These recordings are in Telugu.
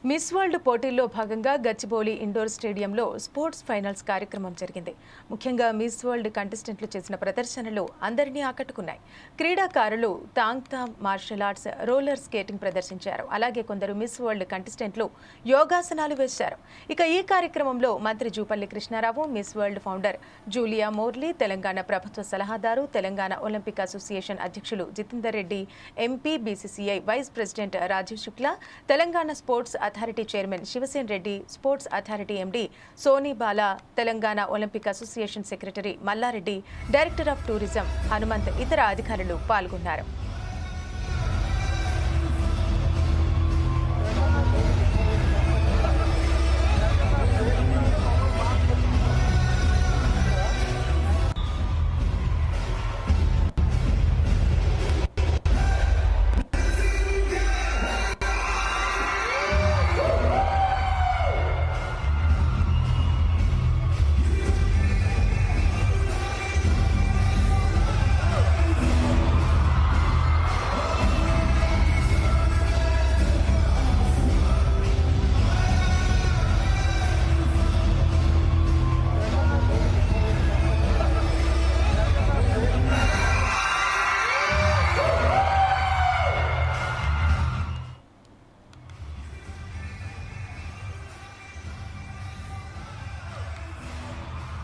మిస్ వరల్డ్ పోటీల్లో భాగంగా గచ్చిబౌలి ఇండోర్ స్టేడియంలో స్పోర్ట్స్ ఫైనల్స్ కార్యక్రమం జరిగింది. ముఖ్యంగా మిస్ వరల్డ్ కంటెస్టెంట్లు చేసిన ప్రదర్శనలు అందరినీ ఆకట్టుకున్నాయి. క్రీడాకారులు తాంగ్ మార్షల్ ఆర్ట్స్, రోలర్ స్కేటింగ్ ప్రదర్శించారు. అలాగే కొందరు మిస్ వరల్డ్ కంటెస్టెంట్లు యోగాసనాలు వేశారు. ఇక ఈ కార్యక్రమంలో మంత్రి Jupally Krishnarao, Miss World founder Julia Morley, Telangana ప్రభుత్వ సలహాదారు, తెలంగాణ ఒలింపిక్ అసోసియేషన్ అధ్యక్షులు Jitender Reddy, MP, BCCI vice president Rajeev Shukla, Telangana Sports Authority chairman Shivasena Reddy, Sports Authority MD Soni Bala, Telangana Olympic Association secretary Mallareddy, director of tourism Hanumanth, ఇతర అధికారులు పాల్గొన్నారు.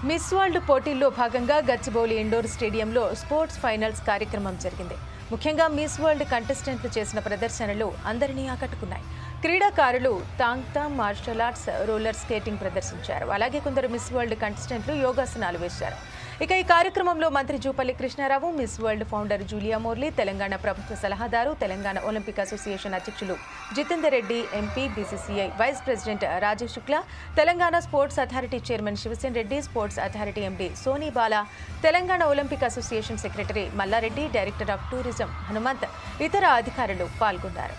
మిస్ వరల్డ్ పోటీల్లో భాగంగా గచ్చిబౌలి ఇండోర్ స్టేడియంలో స్పోర్ట్స్ ఫైనల్స్ కార్యక్రమం జరిగింది. ముఖ్యంగా మిస్ వరల్డ్ కంటెస్టెంట్లు చేసిన ప్రదర్శనలు అందరినీ ఆకట్టుకున్నాయి. క్రీడాకారులు తాంగ్ మార్షల్ ఆర్ట్స్, రోలర్ స్కేటింగ్ ప్రదర్శించారు. అలాగే కొందరు మిస్ వరల్డ్ కంటెస్టెంట్లు యోగాసనాలు వేశారు. ఇక ఈ కార్యక్రమంలో మంత్రి Jupally Krishnarao, Miss World founder Julia Morley, Telangana ప్రభుత్వ సలహాదారు, తెలంగాణ ఒలింపిక్ అసోసియేషన్ అధ్యక్షులు Jitender Reddy, MP, BCCI vice president Rajeev Shukla, Telangana Sports Authority chairman Shivasena Reddy, Sports Authority MD Soni Bala, Telangana Olympic Association secretary Mallareddy, director of tourism Hanumanth, ఇతర అధికారులు పాల్గొన్నారు.